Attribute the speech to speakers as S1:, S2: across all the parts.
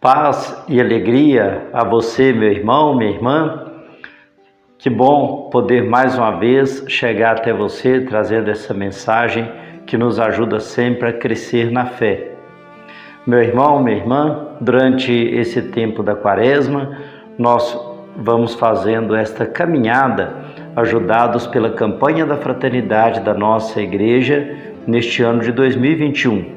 S1: Paz e alegria a você, meu irmão, minha irmã. Que bom poder mais uma vez chegar até você trazendo essa mensagem que nos ajuda sempre a crescer na fé. Meu irmão, minha irmã, durante esse tempo da Quaresma, nós vamos fazendo esta caminhada, ajudados pela campanha da fraternidade da nossa igreja neste ano de 2021.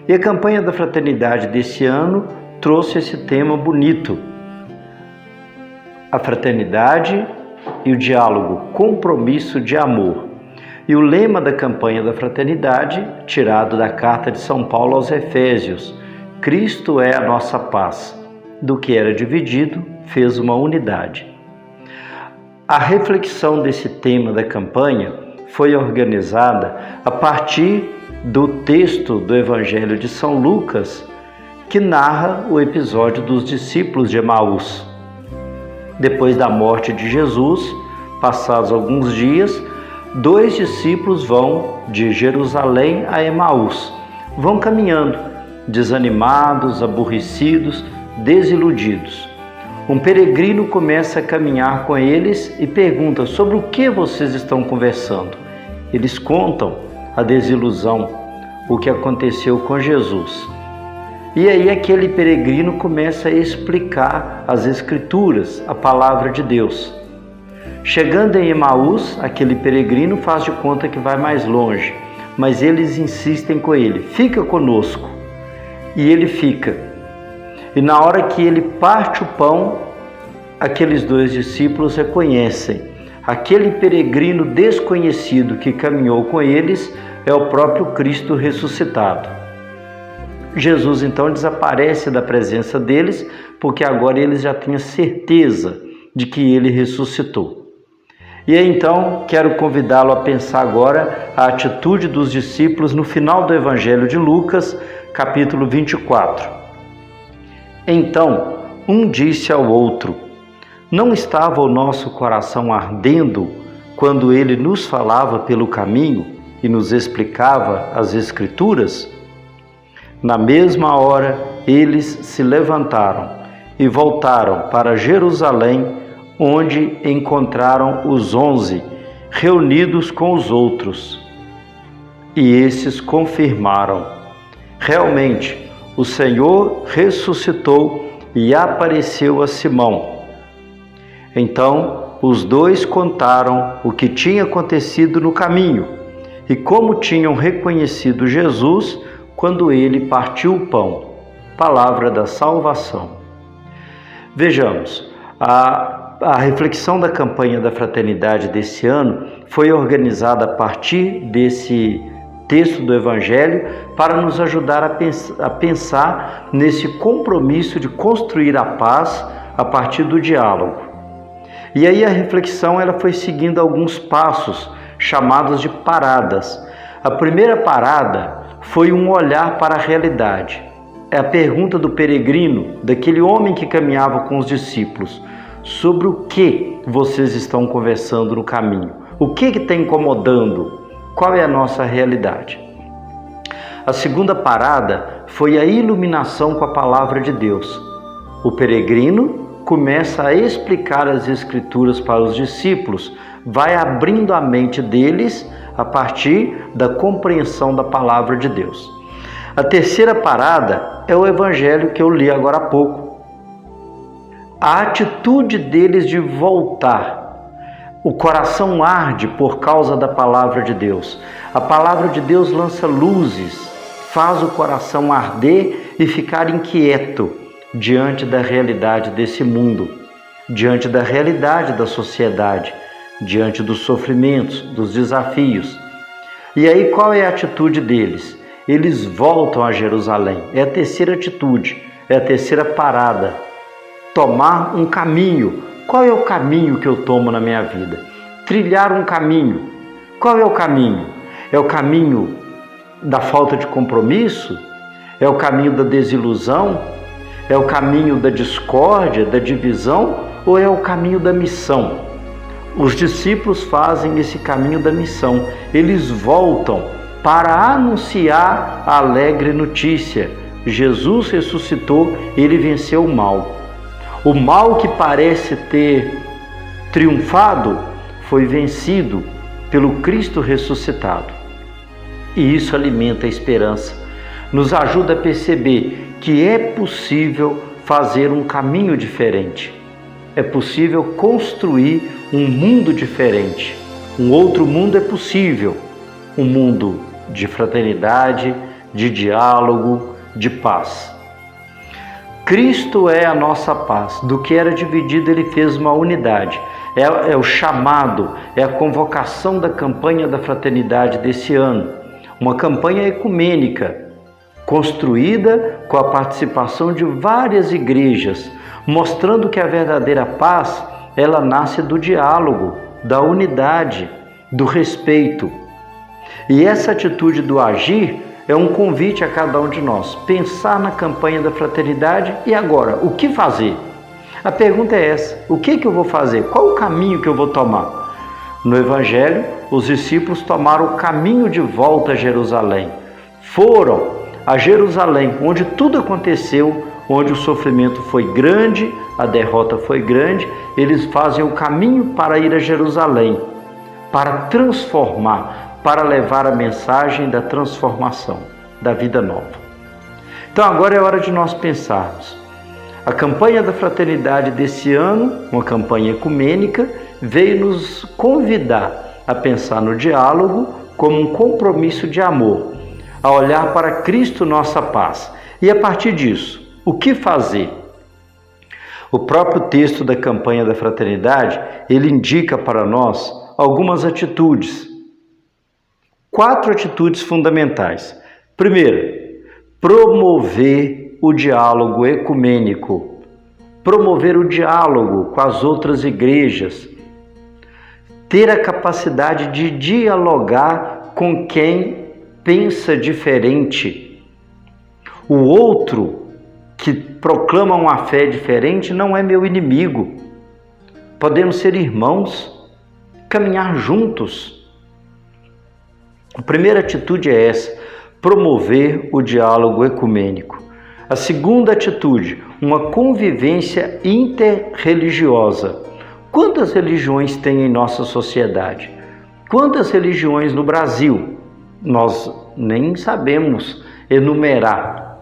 S1: E a campanha da fraternidade desse ano trouxe esse tema bonito: a fraternidade e o diálogo, compromisso de amor. E o lema da campanha da fraternidade, tirado da carta de São Paulo aos Efésios: Cristo é a nossa paz. Do que era dividido, fez uma unidade. A reflexão desse tema da campanha foi organizada a partir do texto do Evangelho de São Lucas, que narra o episódio dos discípulos de Emaús. Depois da morte de Jesus, passados alguns dias, 2 discípulos vão de Jerusalém a Emaús. Vão caminhando, desanimados, aborrecidos, desiludidos. Um peregrino começa a caminhar com eles e pergunta: sobre o que vocês estão conversando? Eles contam a desilusão, o que aconteceu com Jesus. E aí aquele peregrino começa a explicar as Escrituras, a palavra de Deus. Chegando em Emaús, aquele peregrino faz de conta que vai mais longe, mas eles insistem com ele: fica conosco. E ele fica. E na hora que ele parte o pão, aqueles 2 discípulos reconhecem: aquele peregrino desconhecido que caminhou com eles é o próprio Cristo ressuscitado. Jesus então desaparece da presença deles, porque agora eles já tinham certeza de que ele ressuscitou. E aí, então, quero convidá-lo a pensar agora a atitude dos discípulos no final do Evangelho de Lucas, capítulo 24. Então, um disse ao outro: não estava o nosso coração ardendo quando ele nos falava pelo caminho e nos explicava as Escrituras? Na mesma hora, eles se levantaram e voltaram para Jerusalém, onde encontraram os 11 reunidos com os outros. E esses confirmaram: realmente, o Senhor ressuscitou e apareceu a Simão. Então, os 2 contaram o que tinha acontecido no caminho e como tinham reconhecido Jesus quando ele partiu o pão. Palavra da salvação. Vejamos, a reflexão da campanha da fraternidade desse ano foi organizada a partir desse texto do Evangelho para nos ajudar a pensar nesse compromisso de construir a paz a partir do diálogo. E aí a reflexão ela foi seguindo alguns passos chamados de paradas. A primeira parada foi um olhar para a realidade. É a pergunta do peregrino, daquele homem que caminhava com os discípulos: sobre o que vocês estão conversando no caminho? O que está incomodando? Qual é a nossa realidade? A segunda parada foi a iluminação com a palavra de Deus. O peregrino começa a explicar as Escrituras para os discípulos, vai abrindo a mente deles a partir da compreensão da palavra de Deus. A terceira parada é o Evangelho que eu li agora há pouco. A atitude deles de voltar. O coração arde por causa da palavra de Deus. A palavra de Deus lança luzes, faz o coração arder e ficar inquieto diante da realidade desse mundo, diante da realidade da sociedade, diante dos sofrimentos, dos desafios. E aí qual é a atitude deles? Eles voltam a Jerusalém. É a terceira atitude, é a terceira parada. Tomar um caminho. Qual é o caminho que eu tomo na minha vida? Trilhar um caminho. Qual é o caminho? É o caminho da falta de compromisso? É o caminho da desilusão? É o caminho da discórdia, da divisão? Ou é o caminho da missão? Os discípulos fazem esse caminho da missão. Eles voltam para anunciar a alegre notícia, Jesus ressuscitou, ele venceu o mal. O mal que parece ter triunfado foi vencido pelo Cristo ressuscitado. E isso alimenta a esperança, nos ajuda a perceber que é possível fazer um caminho diferente. É possível construir um mundo diferente. Um outro mundo é possível. Um mundo de fraternidade, de diálogo, de paz. Cristo é a nossa paz. Do que era dividido, ele fez uma unidade. É o chamado, é a convocação da campanha da fraternidade desse ano. Uma campanha ecumênica, construída com a participação de várias igrejas, mostrando que a verdadeira paz, ela nasce do diálogo, da unidade, do respeito. E essa atitude do agir é um convite a cada um de nós, pensar na campanha da fraternidade e agora, o que fazer? A pergunta é essa, o que eu vou fazer? Qual o caminho que eu vou tomar? No Evangelho, os discípulos tomaram o caminho de volta a Jerusalém. Foram a Jerusalém, onde tudo aconteceu, onde o sofrimento foi grande, a derrota foi grande, eles fazem o caminho para ir a Jerusalém, para transformar, para levar a mensagem da transformação, da vida nova. Então agora é hora de nós pensarmos. A campanha da fraternidade desse ano, uma campanha ecumênica, veio nos convidar a pensar no diálogo como um compromisso de amor, a olhar para Cristo, nossa paz. E a partir disso, o que fazer? O próprio texto da campanha da fraternidade, ele indica para nós algumas atitudes. 4 atitudes fundamentais. Primeiro, promover o diálogo ecumênico, promover o diálogo com as outras igrejas, ter a capacidade de dialogar com quem pensa diferente. O outro que proclama uma fé diferente não é meu inimigo. Podemos ser irmãos, caminhar juntos. A primeira atitude é essa, promover o diálogo ecumênico. A segunda atitude, uma convivência interreligiosa. Quantas religiões tem em nossa sociedade? Quantas religiões no Brasil? Nós nem sabemos enumerar.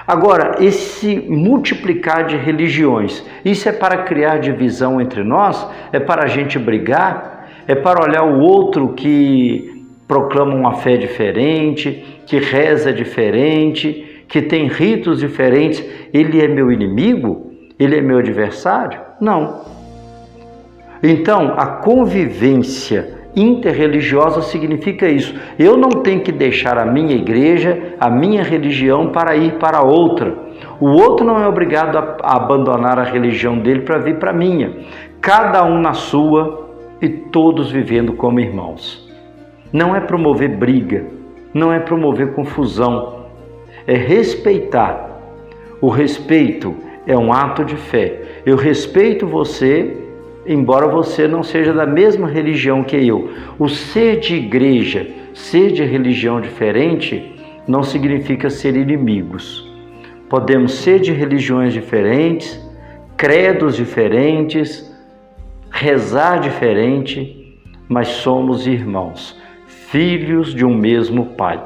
S1: Agora, esse multiplicar de religiões, isso é para criar divisão entre nós? É para a gente brigar? É para olhar o outro que proclama uma fé diferente, que reza diferente, que tem ritos diferentes, ele é meu inimigo? Ele é meu adversário? Não. Então, a convivência interreligiosa significa isso. Eu não tenho que deixar a minha igreja, a minha religião para ir para outra. O outro não é obrigado a abandonar a religião dele para vir para a minha. Cada um na sua e todos vivendo como irmãos. Não é promover briga, não é promover confusão. É respeitar. O respeito é um ato de fé. Eu respeito você, embora você não seja da mesma religião que eu. O ser de igreja, ser de religião diferente, não significa ser inimigos. Podemos ser de religiões diferentes, credos diferentes, rezar diferente, mas somos irmãos, filhos de um mesmo Pai.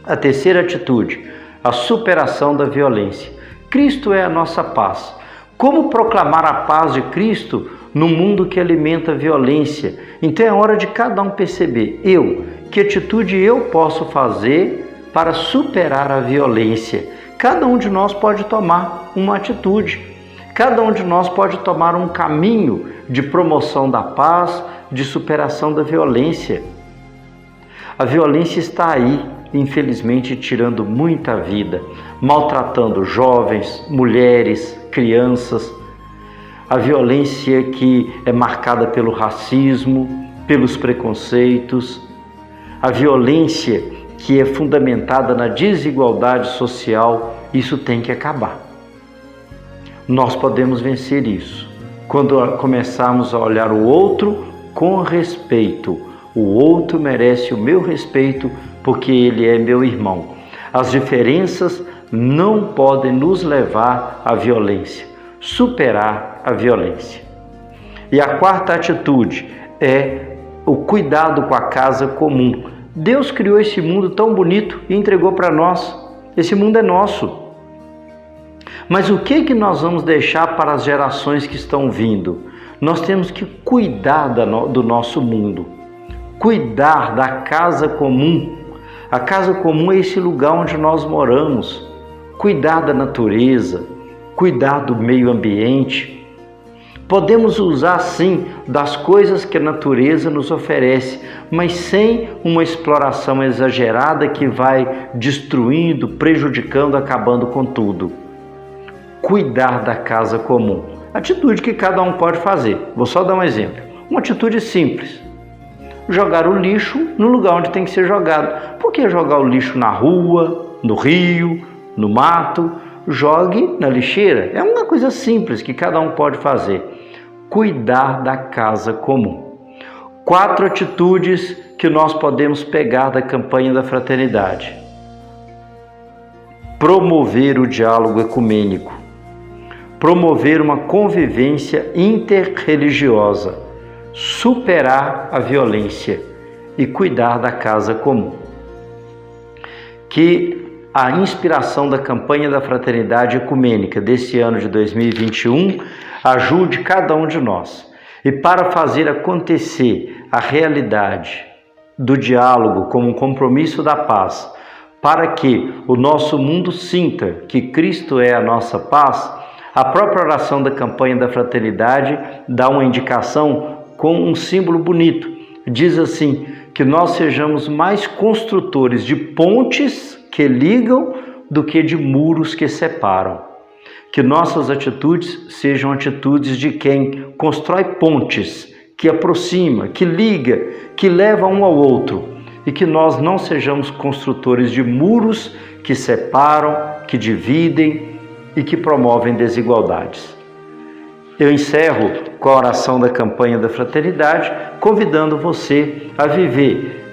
S1: A terceira atitude, a superação da violência. Cristo é a nossa paz. Como proclamar a paz de Cristo no mundo que alimenta a violência? Então é hora de cada um perceber, que atitude eu posso fazer para superar a violência? Cada um de nós pode tomar uma atitude. Cada um de nós pode tomar um caminho de promoção da paz, de superação da violência. A violência está aí, infelizmente, tirando muita vida, maltratando jovens, mulheres, crianças. A violência que é marcada pelo racismo, pelos preconceitos. A violência que é fundamentada na desigualdade social, isso tem que acabar. Nós podemos vencer isso quando começarmos a olhar o outro com respeito. O outro merece o meu respeito porque ele é meu irmão. As diferenças não podem nos levar à violência, superar a violência. E a quarta atitude é o cuidado com a casa comum. Deus criou esse mundo tão bonito e entregou para nós. Esse mundo é nosso. Mas o que nós vamos deixar para as gerações que estão vindo? Nós temos que cuidar do nosso mundo, cuidar da casa comum. A casa comum é esse lugar onde nós moramos, cuidar da natureza, cuidar do meio ambiente. Podemos usar sim das coisas que a natureza nos oferece, mas sem uma exploração exagerada que vai destruindo, prejudicando, acabando com tudo. Cuidar da casa comum. Atitude que cada um pode fazer. Vou só dar um exemplo. Uma atitude simples. Jogar o lixo no lugar onde tem que ser jogado. Por que jogar o lixo na rua, no rio, no mato? Jogue na lixeira. É uma coisa simples que cada um pode fazer. Cuidar da casa comum. 4 atitudes que nós podemos pegar da campanha da fraternidade. Promover o diálogo ecumênico. Promover uma convivência interreligiosa, superar a violência e cuidar da casa comum. Que a inspiração da campanha da Fraternidade Ecumênica desse ano de 2021 ajude cada um de nós. E para fazer acontecer a realidade do diálogo como um compromisso da paz, para que o nosso mundo sinta que Cristo é a nossa paz, a própria oração da campanha da fraternidade dá uma indicação com um símbolo bonito. Diz assim, que nós sejamos mais construtores de pontes que ligam do que de muros que separam. Que nossas atitudes sejam atitudes de quem constrói pontes, que aproxima, que liga, que leva um ao outro. E que nós não sejamos construtores de muros que separam, que dividem e que promovem desigualdades. Eu encerro com a oração da campanha da fraternidade, convidando você a viver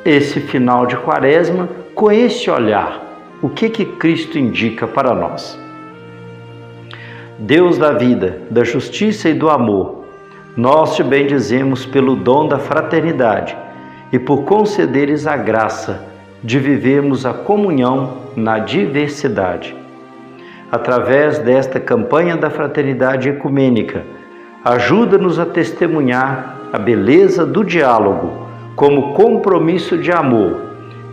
S1: esse final de quaresma com esse olhar. O que Cristo indica para nós? Deus da vida, da justiça e do amor, nós te bendizemos pelo dom da fraternidade e por concederes a graça de vivermos a comunhão na diversidade. Através desta campanha da fraternidade ecumênica, ajuda-nos a testemunhar a beleza do diálogo como compromisso de amor,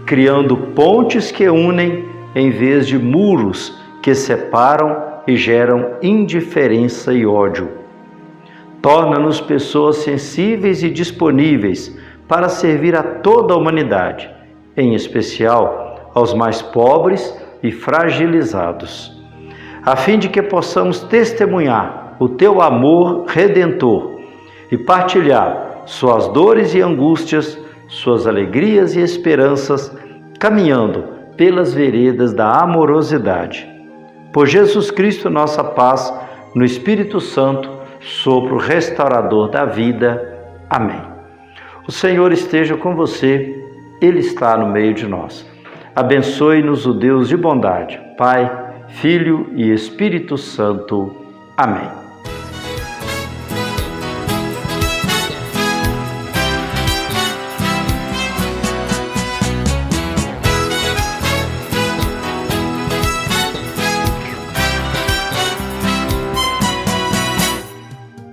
S1: criando pontes que unem em vez de muros que separam e geram indiferença e ódio. Torna-nos pessoas sensíveis e disponíveis para servir a toda a humanidade, em especial aos mais pobres e fragilizados, a fim de que possamos testemunhar o teu amor redentor e partilhar suas dores e angústias, suas alegrias e esperanças, caminhando pelas veredas da amorosidade. Por Jesus Cristo, nossa paz, no Espírito Santo, sopro restaurador da vida. Amém. O Senhor esteja com você, Ele está no meio de nós. Abençoe-nos o Deus de bondade, Pai, Filho e Espírito Santo. Amém.